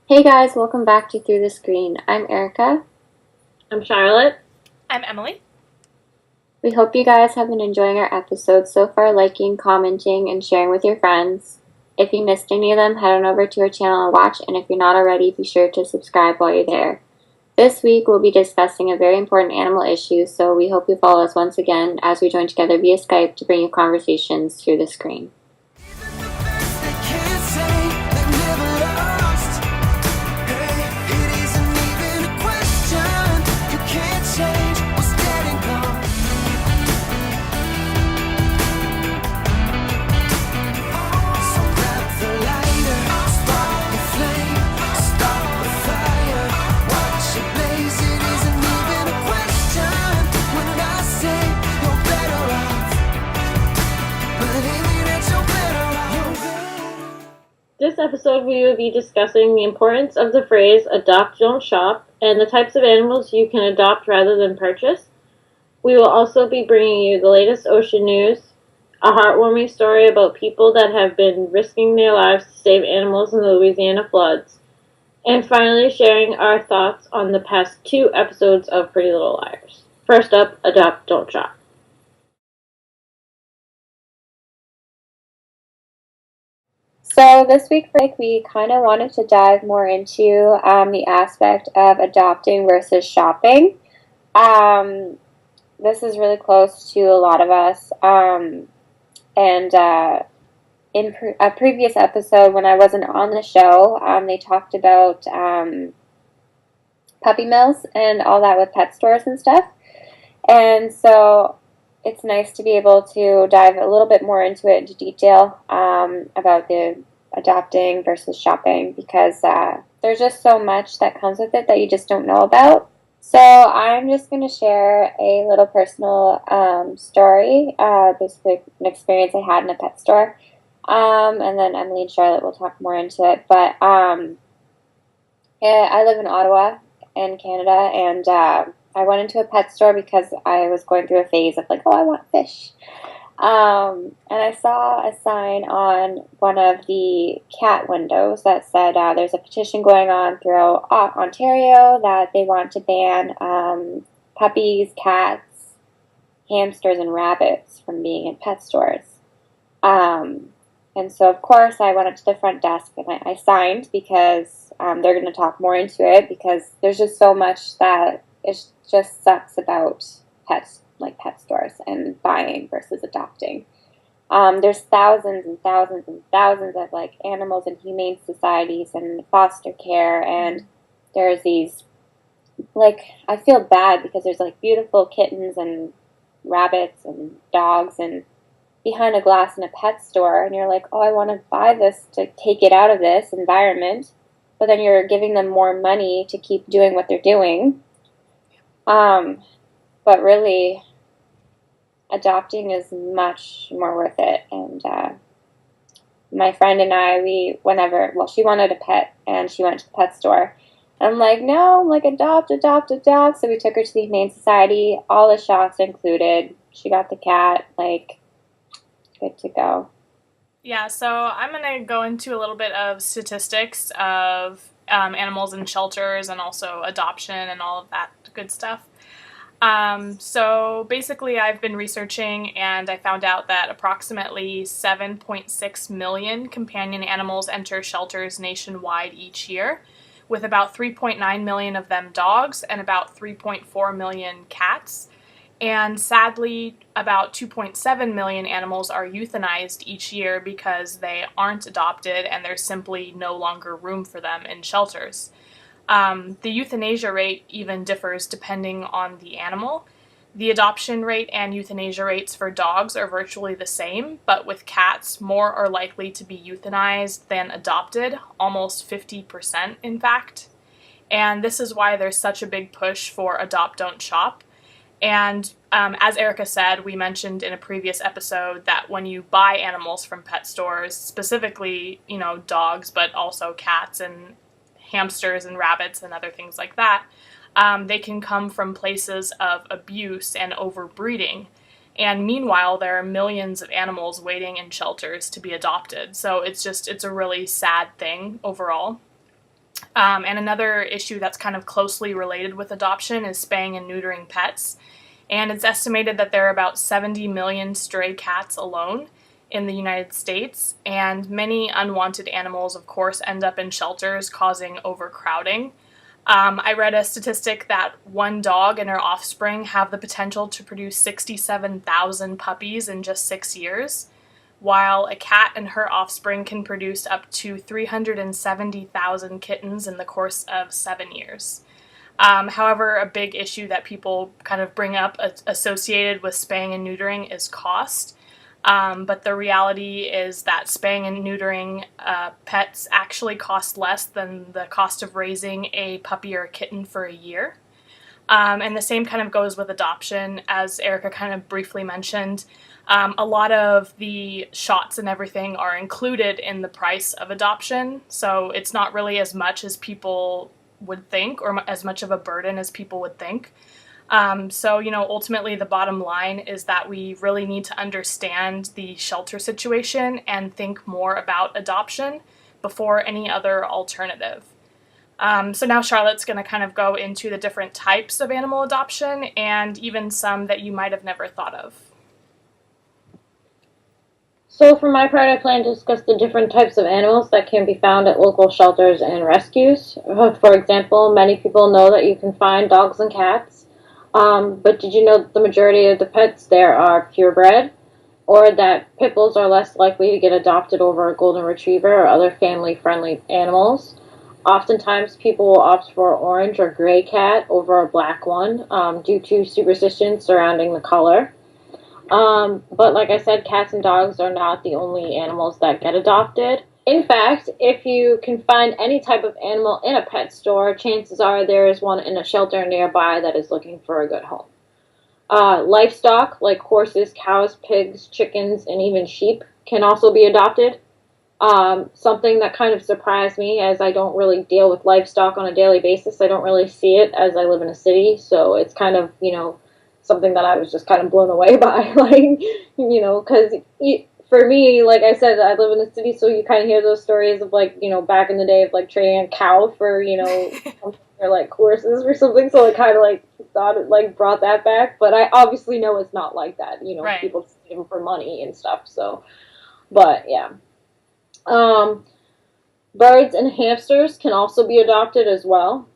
Hey guys, welcome back to Through the Screen. I'm Erika. I'm Charlotte. I'm Emily. We hope you guys have been enjoying our episodes so far, liking, commenting, and sharing with your friends. If you missed any of them, head on over to our channel and watch, and if you're not already, be sure to subscribe while you're there. This week, we'll be discussing a very important animal issue, so we hope you follow us once again as we join together via Skype to bring you conversations through the screen. This episode we will be discussing the importance of the phrase adopt, don't shop, and the types of animals you can adopt rather than purchase. We will also be bringing you the latest ocean news, a heartwarming story about people that have been risking their lives to save animals in the Louisiana floods, and finally sharing our thoughts on the past 2 episodes of Pretty Little Liars. First up, adopt, don't shop. So this week, we kind of wanted to dive more into the aspect of adopting versus shopping. This is really close to a lot of us. In a previous episode, when I wasn't on the show, they talked about puppy mills and all that with pet stores and stuff. And so it's nice to be able to dive a little bit more into it into detail about the adopting versus shopping because there's just so much that comes with it that you just don't know about. So I'm just going to share a little personal story, basically an experience I had in a pet store. And then Emily and Charlotte will talk more into it. But yeah, I live in Ottawa in Canada, and I went into a pet store because I was going through a phase of like, oh, I want fish. And I saw a sign on one of the cat windows that said there's a petition going on throughout Ontario that they want to ban puppies, cats, hamsters, and rabbits from being in pet stores. And so, of course, I went up to the front desk and I signed because they're going to talk more into it because there's just so much that it just sucks about pets, like pet stores and buying versus adopting. There's thousands and thousands and thousands of like animals in humane societies and foster care, and there's these like I feel bad because there's like beautiful kittens and rabbits and dogs and behind a glass in a pet store, and you're like, oh, I want to buy this to take it out of this environment, but then you're giving them more money to keep doing what they're doing. But really, adopting is much more worth it. And my friend and I, she wanted a pet, and she went to the pet store. And I'm like, no, I'm like, adopt, adopt, adopt. So we took her to the Humane Society, all the shots included. She got the cat, like, good to go. Yeah, so I'm going to go into a little bit of statistics of animals in shelters and also adoption and all of that good stuff. So basically I've been researching and I found out that approximately 7.6 million companion animals enter shelters nationwide each year, with about 3.9 million of them dogs and about 3.4 million cats. And sadly, about 2.7 million animals are euthanized each year because they aren't adopted and there's simply no longer room for them in shelters. The euthanasia rate even differs depending on the animal. The adoption rate and euthanasia rates for dogs are virtually the same, but with cats, more are likely to be euthanized than adopted, almost 50% in fact. And this is why there's such a big push for adopt, don't shop. And as Erika said, we mentioned in a previous episode that when you buy animals from pet stores, specifically, dogs, but also cats and hamsters and rabbits and other things like that, they can come from places of abuse and overbreeding. And meanwhile, there are millions of animals waiting in shelters to be adopted. So it's a really sad thing overall. And another issue that's kind of closely related with adoption is spaying and neutering pets. And it's estimated that there are about 70 million stray cats alone in the United States, and many unwanted animals, of course, end up in shelters, causing overcrowding. I read a statistic that one dog and her offspring have the potential to produce 67,000 puppies in just 6 years, while a cat and her offspring can produce up to 370,000 kittens in the course of 7 years. However, a big issue that people kind of bring up associated with spaying and neutering is cost. But the reality is that spaying and neutering pets actually cost less than the cost of raising a puppy or a kitten for a year. And the same kind of goes with adoption, as Erika kind of briefly mentioned. A lot of the shots and everything are included in the price of adoption, so it's not really as much as people would think, or as much of a burden as people would think. So, ultimately the bottom line is that we really need to understand the shelter situation and think more about adoption before any other alternative. So now Charlotte's going to kind of go into the different types of animal adoption and even some that you might have never thought of. So for my part, I plan to discuss the different types of animals that can be found at local shelters and rescues. For example, many people know that you can find dogs and cats, but did you know that the majority of the pets there are purebred, or that pit bulls are less likely to get adopted over a golden retriever or other family-friendly animals? Oftentimes, people will opt for an orange or gray cat over a black one due to superstition surrounding the color. But like I said, cats and dogs are not the only animals that get adopted. In fact, if you can find any type of animal in a pet store, chances are there is one in a shelter nearby that is looking for a good home. Livestock, like horses, cows, pigs, chickens, and even sheep, can also be adopted. Something that kind of surprised me, as I don't really deal with livestock on a daily basis. I don't really see it as I live in a city, so it's kind of, something that I was just kind of blown away by, because for me, like I said, I live in a city, so you kind of hear those stories of, back in the day of, trading a cow for, or, horses or something, so I kind of, thought it, brought that back, but I obviously know it's not like that, Right. People see them for money and stuff, so, but, yeah. Birds and hamsters can also be adopted as well.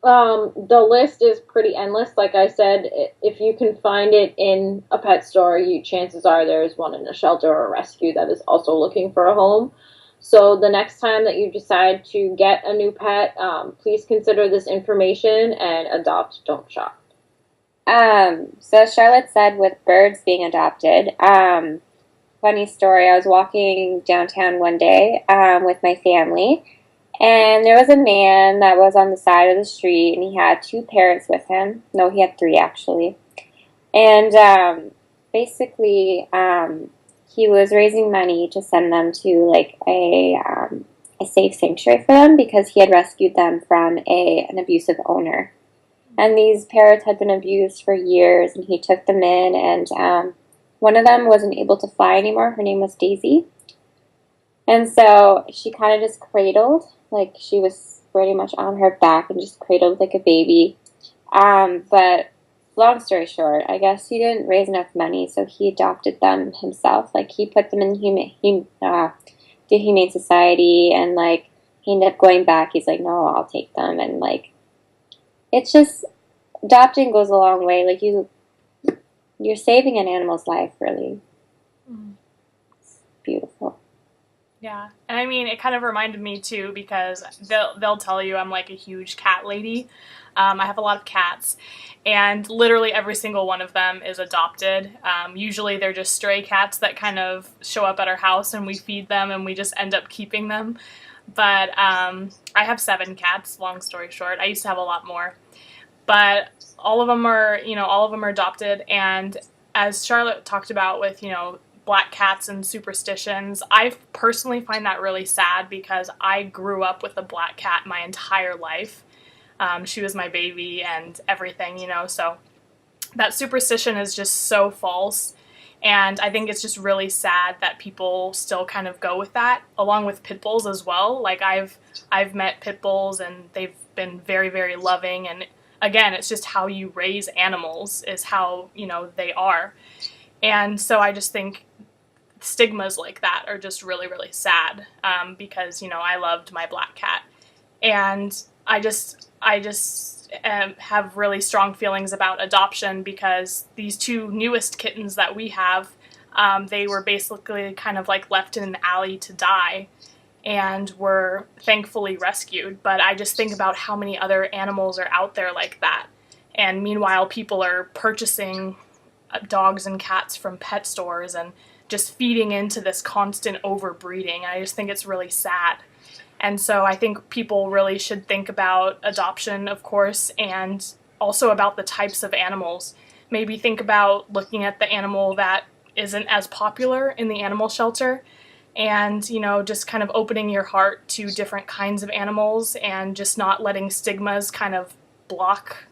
The list is pretty endless. Like I said, if you can find it in a pet store, chances are there's one in a shelter or a rescue that is also looking for a home. So the next time that you decide to get a new pet, please consider this information and adopt, don't shop. So Charlotte said with birds being adopted, funny story, I was walking downtown one day with my family, and there was a man that was on the side of the street, and he had 2 parrots with him. No, he had 3, actually. And basically, he was raising money to send them to, a safe sanctuary for them because he had rescued them from an abusive owner. And these parrots had been abused for years, and he took them in, and one of them wasn't able to fly anymore. Her name was Daisy. And so she kind of just cradled, she was pretty much on her back and just cradled like a baby. But long story short, I guess he didn't raise enough money, so he adopted them himself. He put them in the Humane Society, and, he ended up going back. He's like, no, I'll take them. And, it's just, adopting goes a long way. You're saving an animal's life, really. Mm. It's beautiful. Yeah, and I mean, it kind of reminded me too, because they'll tell you I'm a huge cat lady. I have a lot of cats, and literally every single one of them is adopted. Usually they're just stray cats that kind of show up at our house, and we feed them, and we just end up keeping them. But I have 7 cats, long story short. I used to have a lot more. But all of them are adopted, and as Charlotte talked about with, black cats and superstitions, I personally find that really sad because I grew up with a black cat my entire life. She was my baby and everything, so that superstition is just so false. And I think it's just really sad that people still kind of go with that, along with pit bulls as well. Like I've met pit bulls and they've been very, very loving. And again, it's just how you raise animals is how, they are. And so I just think stigmas like that are just really, really sad, because, I loved my black cat. And I just have really strong feelings about adoption because these two newest kittens that we have, they were basically kind of like left in an alley to die and were thankfully rescued. But I just think about how many other animals are out there like that. And meanwhile, people are purchasing dogs and cats from pet stores and just feeding into this constant overbreeding. I just think it's really sad. And so I think people really should think about adoption, of course, and also about the types of animals. Maybe think about looking at the animal that isn't as popular in the animal shelter and, just kind of opening your heart to different kinds of animals and just not letting stigmas kind of block,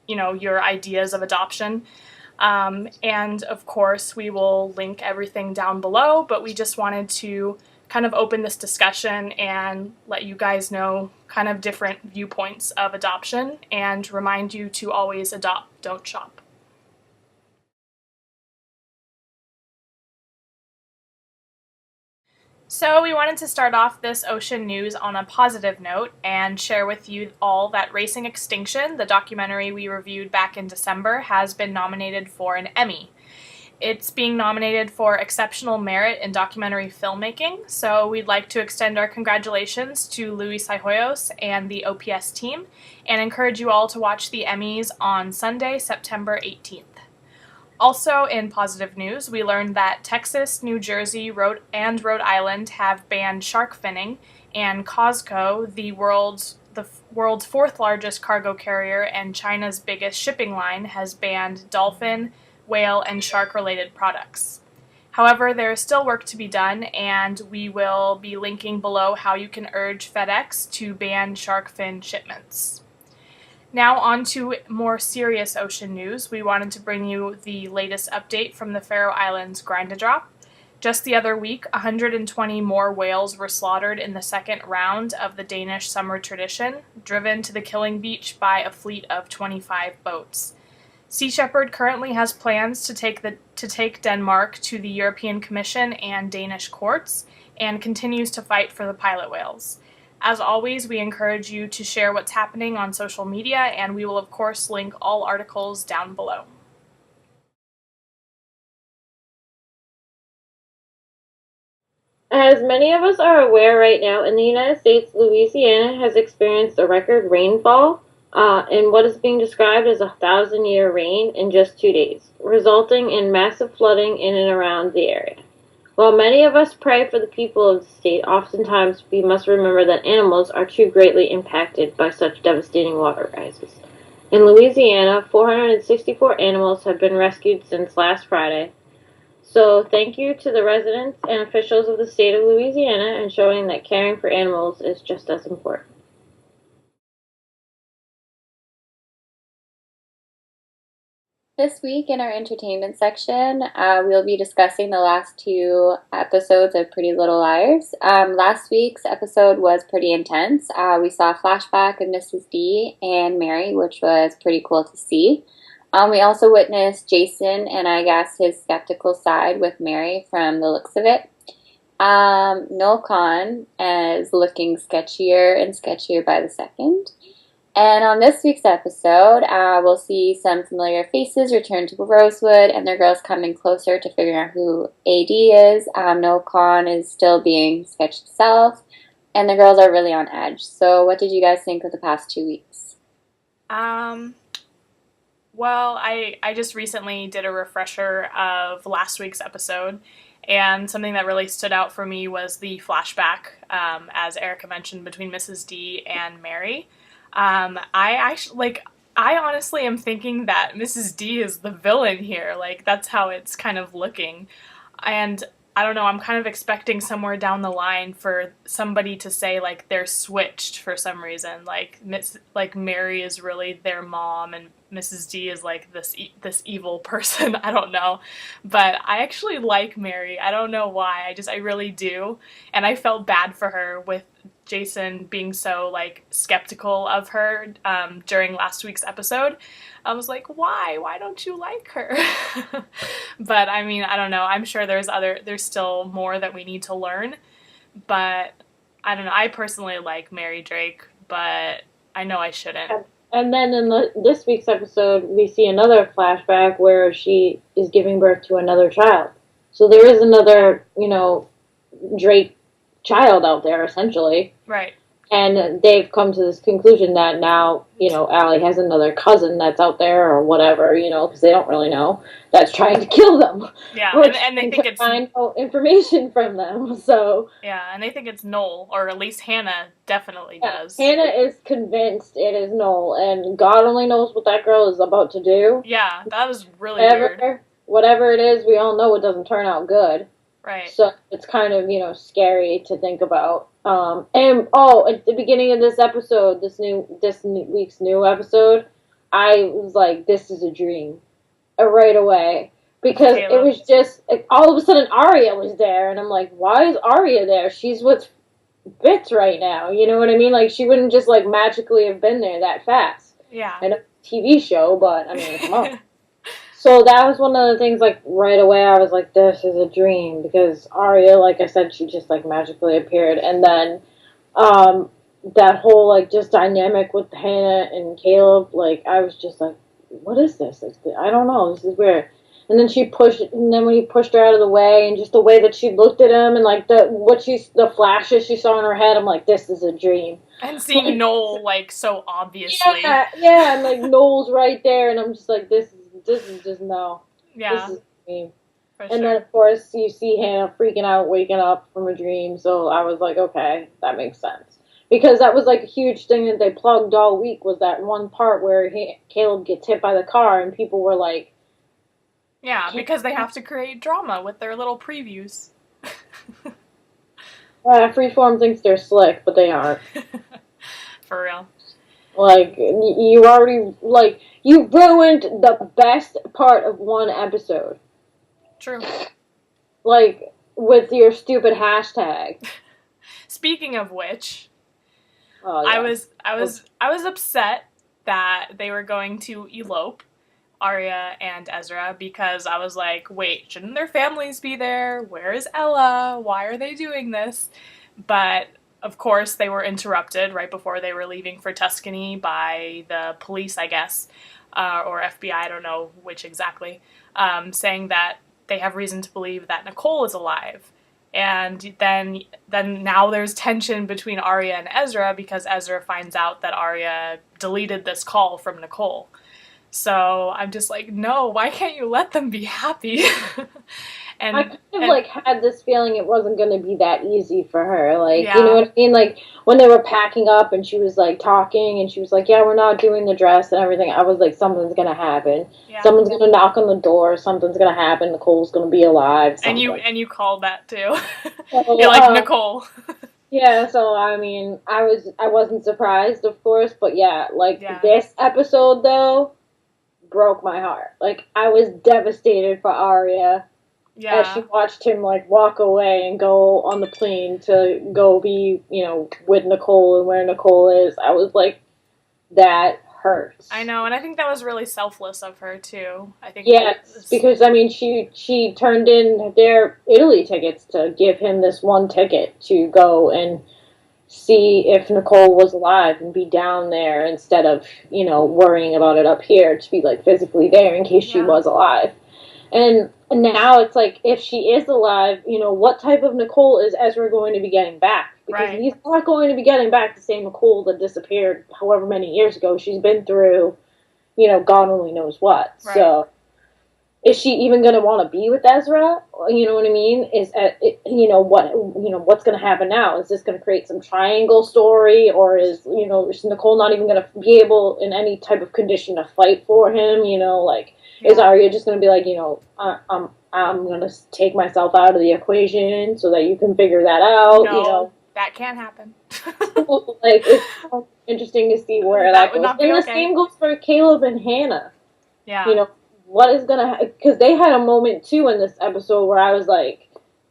your ideas of adoption. And of course, we will link everything down below, but we just wanted to kind of open this discussion and let you guys know kind of different viewpoints of adoption and remind you to always adopt, don't shop. So we wanted to start off this ocean news on a positive note and share with you all that Racing Extinction, the documentary we reviewed back in December, has been nominated for an Emmy. It's being nominated for Exceptional Merit in Documentary Filmmaking, so we'd like to extend our congratulations to Luis Hoyos and the OPS team, and encourage you all to watch the Emmys on Sunday, September 18th. Also, in positive news, we learned that Texas, New Jersey, Rhode Island have banned shark finning, and COSCO, the world's fourth largest cargo carrier and China's biggest shipping line, has banned dolphin, whale, and shark-related products. However, there is still work to be done, and we will be linking below how you can urge FedEx to ban shark fin shipments. Now on to more serious ocean news. We wanted to bring you the latest update from the Faroe Islands Grindadrap. Just the other week, 120 more whales were slaughtered in the second round of the Danish summer tradition, driven to the killing beach by a fleet of 25 boats. Sea Shepherd currently has plans to take Denmark to the European Commission and Danish courts, and continues to fight for the pilot whales. As always, we encourage you to share what's happening on social media, and we will of course link all articles down below. As many of us are aware right now, in the United States, Louisiana has experienced a record rainfall in what is being described as a 1,000-year rain in just 2 days, resulting in massive flooding in and around the area. While many of us pray for the people of the state, oftentimes we must remember that animals are too greatly impacted by such devastating water rises. In Louisiana, 464 animals have been rescued since last Friday. So thank you to the residents and officials of the state of Louisiana in showing that caring for animals is just as important. This week in our entertainment section, we'll be discussing the last 2 episodes of Pretty Little Liars. Last week's episode was pretty intense. We saw a flashback of Mrs. D and Mary, which was pretty cool to see. We also witnessed Jason and I guess his skeptical side with Mary from the looks of it. Noel Kahn is looking sketchier and sketchier by the second. And on this week's episode, we'll see some familiar faces return to Rosewood, and their girls coming closer to figuring out who AD is. Noel Kahn is still being sketched himself, and the girls are really on edge. So what did you guys think of the past 2 weeks? Well, I just recently did a refresher of last week's episode, and something that really stood out for me was the flashback, as Erika mentioned, between Mrs. D and Mary. I honestly am thinking that Mrs. D is the villain here. Like, that's how it's kind of looking. And I don't know, I'm kind of expecting somewhere down the line for somebody to say, like, they're switched for some reason. Like Mary is really their mom, and Mrs. D is, like, this evil person. I don't know. But I actually like Mary. I don't know why. I really do. And I felt bad for her with Jason being so, like, skeptical of her during last week's episode. I was like, why? Why don't you like her? But I mean, I don't know. I'm sure there's still more that we need to learn. But I don't know. I personally like Mary Drake, but I know I shouldn't. And then in this week's episode, we see another flashback where she is giving birth to another child. So there is another, Drake child out there, essentially. Right. And they've come to this conclusion that now, Allie has another cousin that's out there or whatever, because they don't really know, that's trying to kill them. Yeah, and they think it's... find no information from them, so... Yeah, and they think it's Noel, or at least Hannah definitely does. Hannah is convinced it is Noel, and God only knows what that girl is about to do. Yeah, that was really weird. Whatever it is, we all know it doesn't turn out good. Right. So it's kind of, scary to think about. At the beginning of this episode, this week's new episode, I was like, this is a dream. Right away. Because it was just, all of a sudden Arya was there, and I'm like, why is Arya there? She's with Fitz right now, you know what I mean? Like, she wouldn't just, like, magically have been there that fast. Yeah. I know it's a TV show, but, I mean, come on. So that was one of the things, like, right away I was like, this is a dream, because Arya, like I said, she just, like, magically appeared, and then, that whole, like, just dynamic with Hannah and Caleb, like, I was just like, what is this? I don't know, this is weird. And then when he pushed her out of the way, and just the way that she looked at him, and, like, the flashes she saw in her head, I'm like, this is a dream. And seeing Noel, like, so obviously. Yeah, and, like, Noel's right there, and I'm just like, this is just no. Yeah. This is a dream. And then, of course, you see Hannah freaking out, waking up from a dream, so I was like, okay, that makes sense. Because that was, like, a huge thing that they plugged all week, was that one part where Caleb gets hit by the car, and people were like... Yeah, because they have to create drama with their little previews. Freeform thinks they're slick, but they aren't. For real. Like, you already, like, you ruined the best part of one episode. True. Like, with your stupid hashtag. Speaking of which, oh, yeah. I was upset that they were going to elope, Arya and Ezra, because I was like, wait, shouldn't their families be there? Where is Ella? Why are they doing this? But of course, they were interrupted right before they were leaving for Tuscany by the police, I guess, or FBI, I don't know which exactly, saying that they have reason to believe that Nicole is alive. And then now there's tension between Arya and Ezra, because Ezra finds out that Arya deleted this call from Nicole. So I'm just like, no, why can't you let them be happy? And I kind of, like, had this feeling it wasn't going to be that easy for her. Like, yeah. You know what I mean? Like, when they were packing up and she was, like, talking and she was like, yeah, we're not doing the dress and everything, I was like, something's going to happen. Yeah. Someone's going to knock on the door. Something's going to happen. Nicole's going to be alive. Something. And you called that, too. So, you're like, Nicole. Yeah, so, I mean, I wasn't surprised, of course, but yeah, like, this episode, though, broke my heart. Like, I was devastated for Arya. Yeah. As she watched him, like, walk away and go on the plane to go be, with Nicole and where Nicole is. I was like, that hurts. I know, and I think that was really selfless of her, too. I think. Yes, because, I mean, she turned in their Italy tickets to give him this one ticket to go and see if Nicole was alive and be down there instead of, worrying about it up here, to be, like, physically there in case she was alive. And now it's like, if she is alive, what type of Nicole is Ezra going to be getting back? Because he's not going to be getting back the same Nicole that disappeared however many years ago. She's been through, God only knows what. Right. So, is she even going to want to be with Ezra? You know what I mean? What's going to happen now? Is this going to create some triangle story? Or is Nicole not even going to be able in any type of condition to fight for him? Is Arya just going to be like, I'm going to take myself out of the equation so that you can figure that out? No, that can't happen. Like, it's so interesting to see where that goes. And the same goes for Caleb and Hannah. Yeah. What is going to... Because they had a moment, too, in this episode where I was like,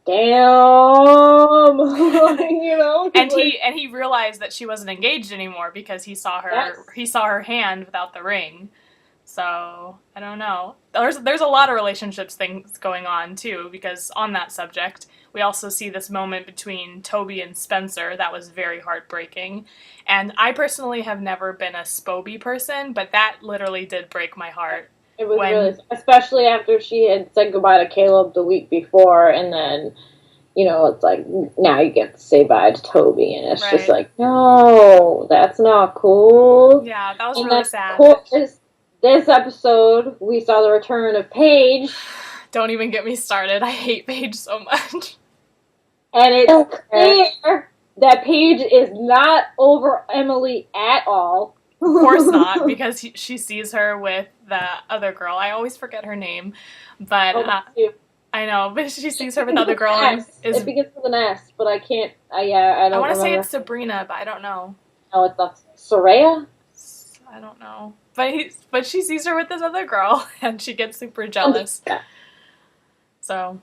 damn, and he realized that she wasn't engaged anymore because he saw her hand without the ring. So I don't know. There's a lot of relationships things going on too, because on that subject we also see this moment between Toby and Spencer that was very heartbreaking. And I personally have never been a Spoby person, but that literally did break my heart. It was really, especially after she had said goodbye to Caleb the week before, and then, it's like, now you get to say bye to Toby, and it's just like, no, that's not cool. Yeah, that was really sad. Of course, this episode, we saw the return of Paige. Don't even get me started. I hate Paige so much. And it's clear that Paige is not over Emily at all. Of course not, because she sees her with the other girl. I always forget her name, but I know. But she sees her with the other girl. It begins with an S, but I can't. I don't. I want to say it's Sabrina, but I don't know. No, it's not Soraya. I don't know. But she sees her with this other girl, and she gets super jealous. So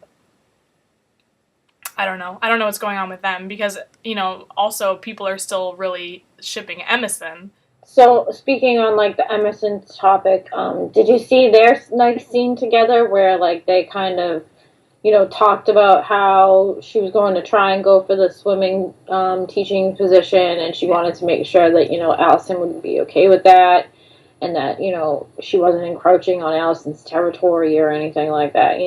I don't know. I don't know what's going on with them because also people are still really shipping Emerson. So, speaking on, the Emerson topic, did you see their nice scene together where, they kind of, talked about how she was going to try and go for the swimming teaching position, and she wanted to make sure that, Allison would be okay with that, and that, she wasn't encroaching on Allison's territory or anything like that,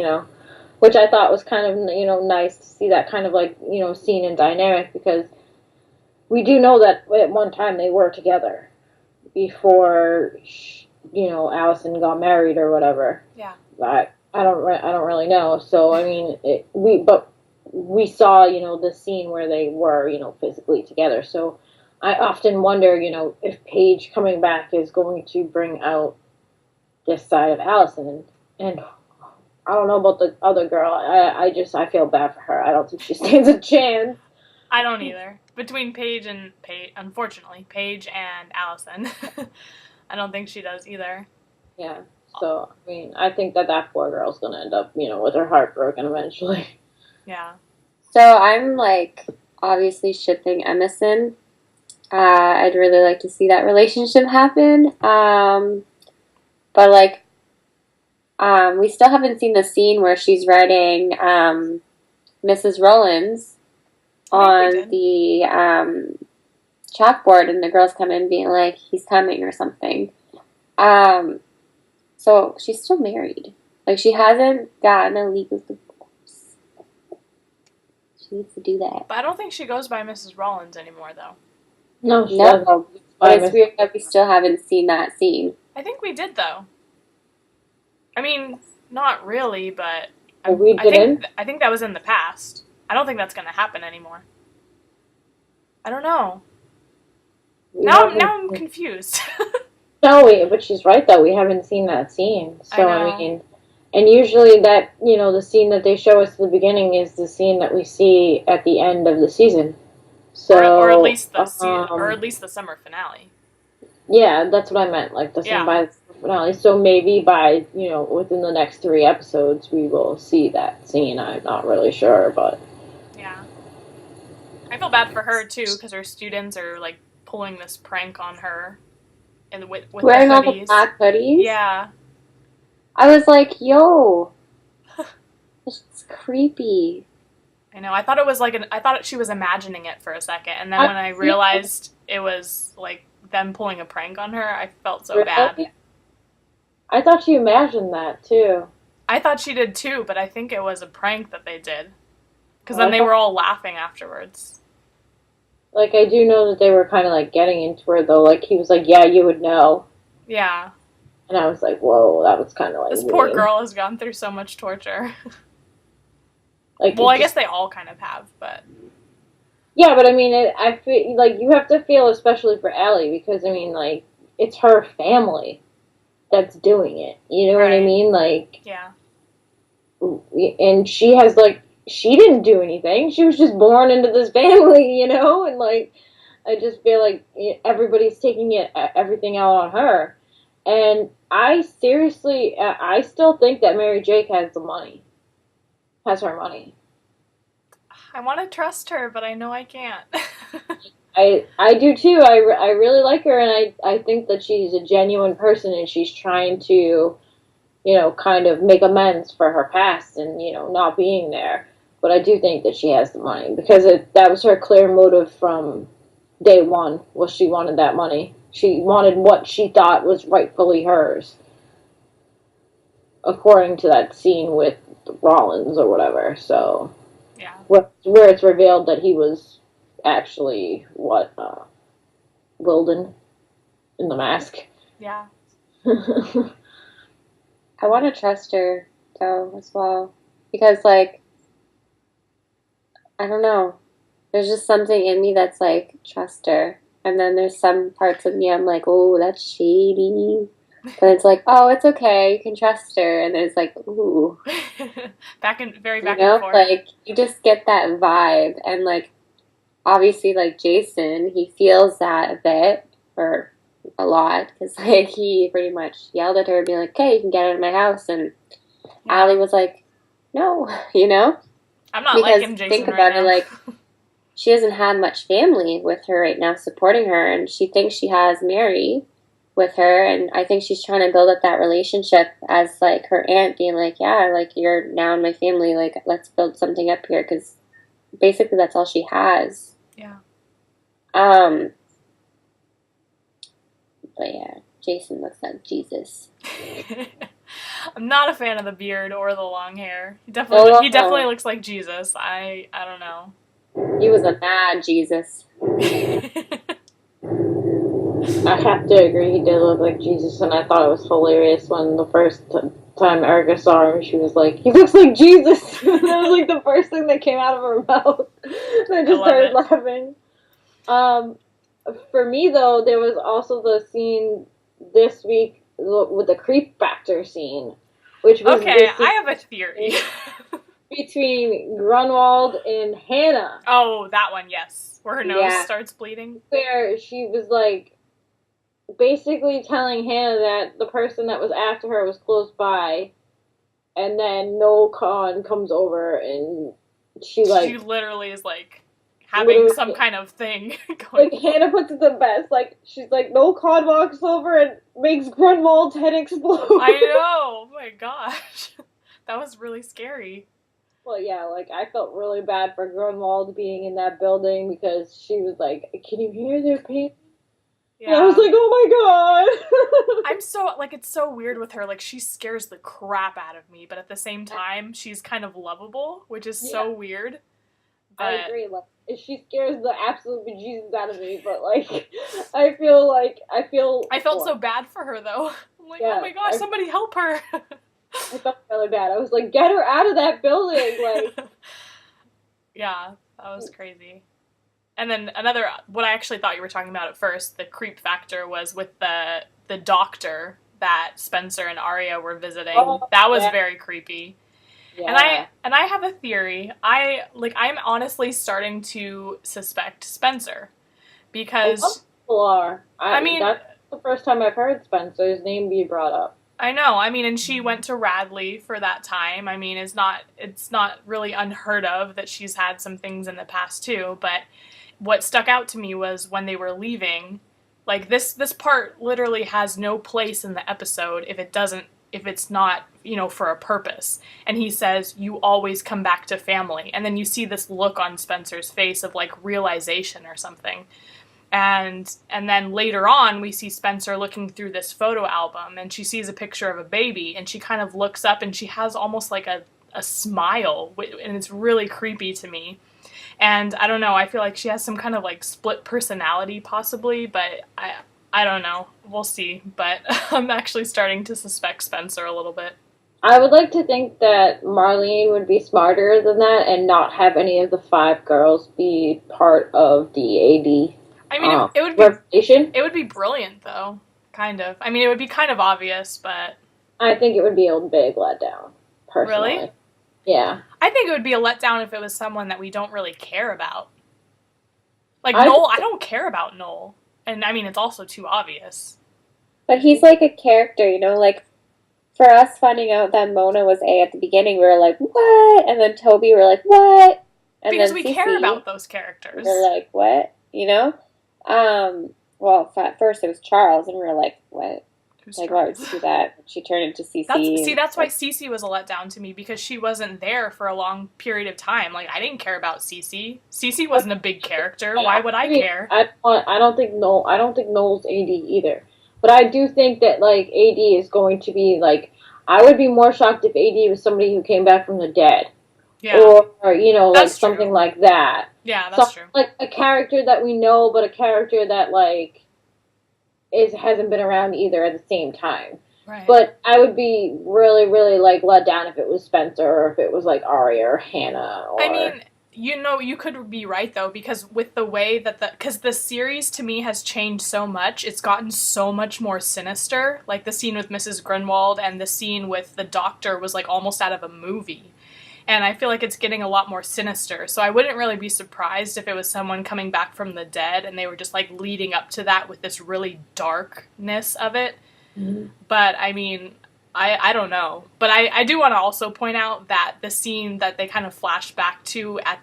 which I thought was kind of, nice to see that kind of, scene and dynamic, because we do know that at one time they were together. Before, Allison got married or whatever. Yeah. I don't really know. So I mean, we saw the scene where they were physically together. So I often wonder if Paige coming back is going to bring out this side of Allison, and I don't know about the other girl. I feel bad for her. I don't think she stands a chance. I don't either. Between unfortunately, Paige and Allison, I don't think she does either. Yeah. So, I mean, I think that poor girl's gonna end up, with her heart broken eventually. Yeah. So, I'm, obviously shipping Emerson. I'd really like to see that relationship happen. But, we still haven't seen the scene where she's writing, Mrs. Rollins on the chalkboard, and the girls come in being like, he's coming or something. So she's still married. She hasn't gotten a legal divorce. She needs to do that. But I don't think she goes by Mrs. Rollins anymore, though. No, she doesn't. But it's weird that we still haven't seen that scene. I think we did, though. I mean, not really, but I think that was in the past. I don't think that's going to happen anymore. I don't know. Now I'm confused. No, but she's right, though. We haven't seen that scene. So, I mean, and usually that, the scene that they show us at the beginning is the scene that we see at the end of the season. So, or at least the summer finale. Yeah, that's what I meant. By the summer finale. So maybe by, within the next 3 episodes, we will see that scene. I'm not really sure, but... Yeah. I feel bad for her, too, because her students are, pulling this prank on her. And with wearing all the black hoodies? Yeah. I was like, yo. This is creepy. I know. I thought it was I thought she was imagining it for a second. And then when I realized it was, them pulling a prank on her, I felt so bad. I thought she imagined that, too. I thought she did, too, but I think it was a prank that they did. Because then they were all laughing afterwards. I do know that they were kind of, getting into her, though. He was like, yeah, you would know. Yeah. And I was like, whoa, that was kind of, This poor girl has gone through so much torture. Well, I guess they all kind of have, but... Yeah, but I mean, I feel, you have to feel especially for Ellie, because, I mean, it's her family. that's doing it. You know what I Right. mean? Like, Yeah. and she has, like, she didn't do anything. She was just born into this family, you know? And, like, I just feel like everybody's taking everything out on her. And I still think that Mary Jake has the money. Has her money. I want to trust her, but I know I can't. I do too. I really like her, and I think that she's a genuine person, and she's trying to, kind of make amends for her past and, not being there. But I do think that she has the money because that was her clear motive from day one, was she wanted that money. She wanted what she thought was rightfully hers, according to that scene with Rollins or whatever. So, yeah. where it's revealed that he was actually Wilden in The Mask. Yeah. I want to trust her, though, as well. Because, like, I don't know. There's just something in me that's like, trust her. And then there's some parts of me I'm like, oh, that's shady. But it's like, oh, it's okay. You can trust her. And there's like, ooh. back and forth. Like, you just get that vibe. And, like, obviously, like, Jason, he feels that a bit, or a lot, because, like, he pretty much yelled at her, being like, okay, you can get out of my house. And Allie was like, no, I'm not because liking Jason think right about now. it, like, she doesn't have much family with her right now supporting her, and she thinks she has Mary with her, and I think she's trying to build up that relationship as, like, her aunt being like, yeah, like, you're now in my family, like, let's build something up here, because basically that's all she has. Yeah. But yeah, Jason looks like Jesus. I'm not a fan of the beard or the long hair. He definitely looks like Jesus. I don't know. He was a mad Jesus. I have to agree, he did look like Jesus, and I thought it was hilarious when the first time Erika saw him, she was like, he looks like Jesus! That was like the first thing that came out of her mouth. And I just started laughing. For me, though, there was also the scene this week with the creep factor scene, which was okay, I have a theory. between Grunwald and Hannah. Oh, that one, yes. Where her nose starts bleeding. Where she was, like, basically telling Hannah that the person that was after her was close by, and then Noel Khan comes over, and she literally is, like, having some kind of thing going. Like, Hannah puts it the best. Like, she's like, Noel Khan walks over and makes Grunwald's head explode. I know! Oh my gosh. That was really scary. Well, yeah, like, I felt really bad for Grunwald being in that building because she was like, can you hear their pain? Yeah. And I was like, oh my god! it's so weird with her. Like, she scares the crap out of me, but at the same time, she's kind of lovable, which is so weird. But I agree. Like, she scares the absolute bejesus out of me, but, like, I felt so bad for her, though. I'm like, oh my gosh, somebody help her! I felt really bad. I was like, get her out of that building! Like, yeah, that was crazy. And then what I actually thought you were talking about at first, the creep factor, was with the doctor that Spencer and Arya were visiting. That was very creepy. Yeah. And I have a theory. I'm honestly starting to suspect Spencer. Because people are. I mean, that's the first time I've heard Spencer's name be brought up. I know. I mean, and she went to Radley for that time. I mean, it's not really unheard of that she's had some things in the past too, but what stuck out to me was when they were leaving, like, this part literally has no place in the episode if it's not, for a purpose. And he says, you always come back to family. And then you see this look on Spencer's face of, like, realization or something. And then later on, we see Spencer looking through this photo album, and she sees a picture of a baby, and she kind of looks up, and she has almost like a smile, and it's really creepy to me. And I don't know, I feel like she has some kind of, like, split personality, possibly, but I don't know. We'll see. But I'm actually starting to suspect Spencer a little bit. I would like to think that Marlene would be smarter than that and not have any of the 5 girls be part of the AD. I mean, it would be brilliant, though. kind of. I mean, it would be kind of obvious, but... I think it would be a big letdown, personally. Really? Yeah. I think it would be a letdown if it was someone that we don't really care about. Like, Noel, I don't care about Noel. And, I mean, it's also too obvious. But he's like a character, you know? Like, for us finding out that Mona was A at the beginning, we were like, what? And then Toby, we were like, what? And because then we Cece, care about those characters. We were like, what? You know? Well, at first it was Charles, and we were like, what? Who's like, Charles? why would you do that? She turned into Cece. That's why Cece was a letdown to me, because she wasn't there for a long period of time. Like, I didn't care about Cece. Cece wasn't a big character. Why would I care? I don't think Noel's AD either. But I do think that, like, AD is going to be, like, I would be more shocked if AD was somebody who came back from the dead. Yeah. Or you know, that's like, something like that. Yeah, that's true. Like, a character that we know, but a character that, like, hasn't been around either at the same time. Right. But I would be really, really, like, let down if it was Spencer, or if it was, like, Arya or Hannah. Or... I mean, you know, you could be right, though, because with the way that because the series, to me, has changed so much. It's gotten so much more sinister. Like, the scene with Mrs. Grinwald and the scene with the doctor was, like, almost out of a movie. And I feel like it's getting a lot more sinister. So I wouldn't really be surprised if it was someone coming back from the dead and they were just, like, leading up to that with this really darkness of it. Mm-hmm. But, I mean, I don't know. But I do want to also point out that the scene that they kind of flashed back to at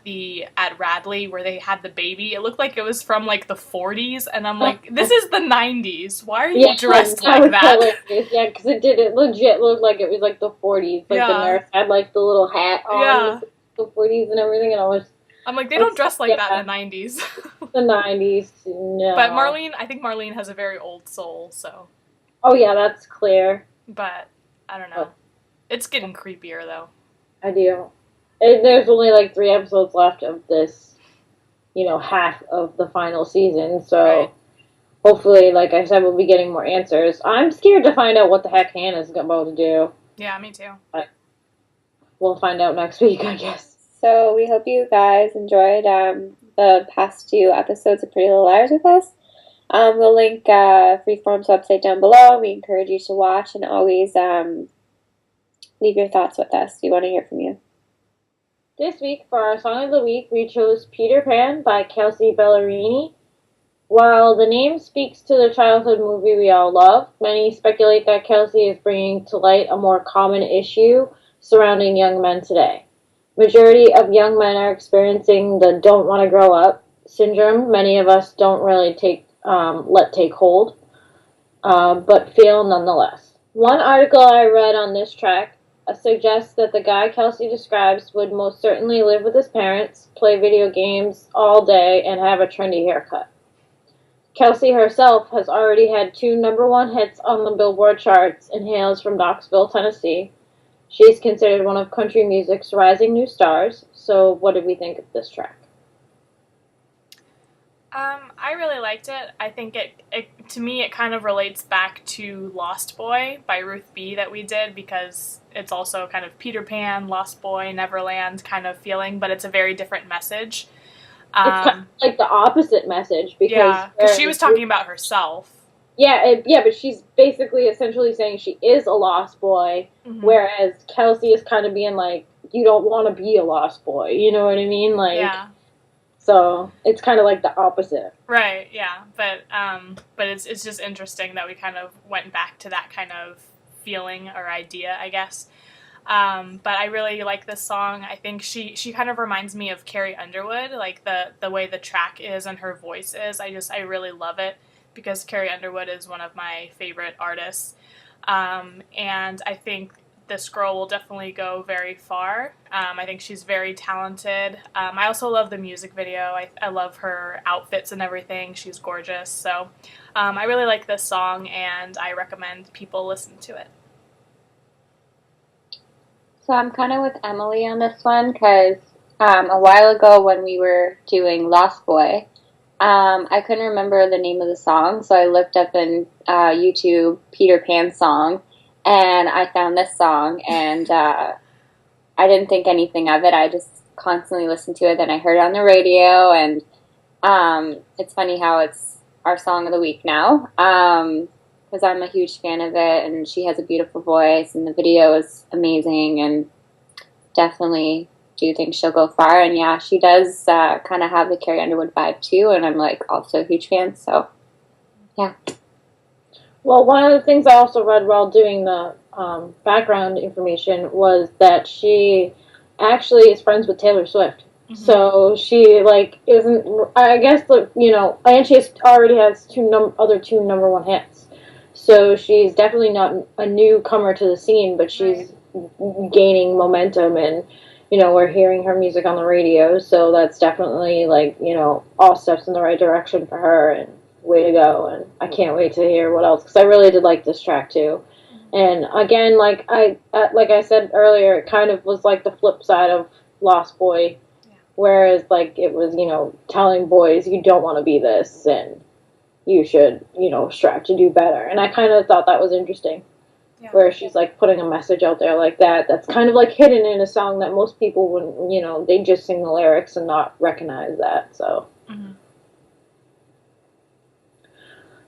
Radley, where they had the baby, it looked like it was from, like, the 40s. And I'm like, this is the 90s. Why are you dressed like that? Yeah, because it legit looked like it was, like, the 40s. Like, the nurse had, like, the little hat on, the 40s and everything, and I'm like, they don't dress like that in the 90s. The 90s, no. But I think Marlene has a very old soul, so. Oh, yeah, that's clear. But, I don't know. It's getting creepier, though. I do. There's only, like, 3 episodes left of this, you know, half of the final season, so hopefully, like I said, we'll be getting more answers. I'm scared to find out what the heck Hannah's about to do. Yeah, me too. But we'll find out next week, I guess. So we hope you guys enjoyed the past 2 episodes of Pretty Little Liars with us. We'll link Freeform's website down below. We encourage you to watch and always leave your thoughts with us. We want to hear from you. This week, for our Song of the Week, we chose Peter Pan by Kelsea Ballerini. While the name speaks to the childhood movie we all love, many speculate that Kelsea is bringing to light a more common issue surrounding young men today. Majority of young men are experiencing the don't want to grow up syndrome. Many of us don't really let take hold, but feel nonetheless. One article I read on this track suggests that the guy Kelsea describes would most certainly live with his parents, play video games all day, and have a trendy haircut. Kelsea herself has already had 2 #1 hits on the Billboard charts and hails from Knoxville, Tennessee. She's considered one of country music's rising new stars, so what did we think of this track? I really liked it. I think it to me, it kind of relates back to Lost Boy by Ruth B that we did, because it's also kind of Peter Pan, Lost Boy, Neverland kind of feeling, but it's a very different message. It's kind of like the opposite message, because she was talking about herself. Yeah, but she's basically essentially saying she is a lost boy, whereas Kelsea is kind of being like, you don't want to be a lost boy, you know what I mean? Like, yeah. So it's kind of like the opposite. Right, yeah. But it's just interesting that we kind of went back to that kind of feeling or idea, I guess. But I really like this song. I think she kind of reminds me of Carrie Underwood, like the way the track is and her voice is. I really love it, because Carrie Underwood is one of my favorite artists. And I think this girl will definitely go very far. I think she's very talented. I also love the music video. I love her outfits and everything. She's gorgeous. So I really like this song, and I recommend people listen to it. So I'm kind of with Emily on this one, because a while ago when we were doing Lost Boy, I couldn't remember the name of the song, so I looked up in YouTube Peter Pan song, and I found this song, and I didn't think anything of it. I just constantly listened to it. Then I heard it on the radio, and it's funny how it's our song of the week now, because because I'm a huge fan of it, and she has a beautiful voice, and the video is amazing, and definitely do think she'll go far. And yeah, she does kind of have the Carrie Underwood vibe too, and I'm like also a huge fan. So yeah. Well, one of the things I also read while doing the background information was that she actually is friends with Taylor Swift. Mm-hmm. So she like isn't. I guess and she already has other two number one hits. So she's definitely not a newcomer to the scene, but she's gaining momentum, and we're hearing her music on the radio. So that's definitely like all steps in the right direction for her, and way to go. And I can't wait to hear what else, because I really did like this track too. And again, like I said earlier, it kind of was like the flip side of Lost Boy, whereas like it was telling boys you don't want to be this and you should strive to do better. And I kind of thought that was interesting, where she's like putting a message out there like that that's kind of like hidden in a song that most people wouldn't, they just sing the lyrics and not recognize that. So. Mm-hmm.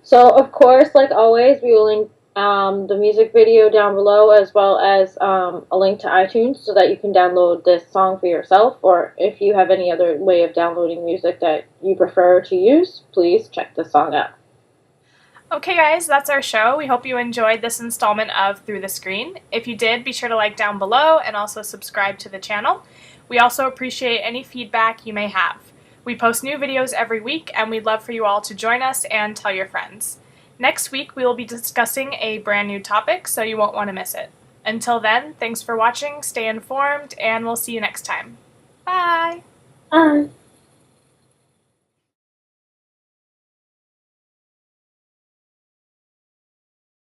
So, of course, like always, we will link the music video down below, as well as a link to iTunes so that you can download this song for yourself, or if you have any other way of downloading music that you prefer to use, please check this song out. Okay, guys, that's our show. We hope you enjoyed this installment of Through the Screen. If you did, be sure to like down below and also subscribe to the channel. We also appreciate any feedback you may have. We post new videos every week, and we'd love for you all to join us and tell your friends. Next week, we will be discussing a brand new topic, so you won't want to miss it. Until then, thanks for watching, stay informed, and we'll see you next time.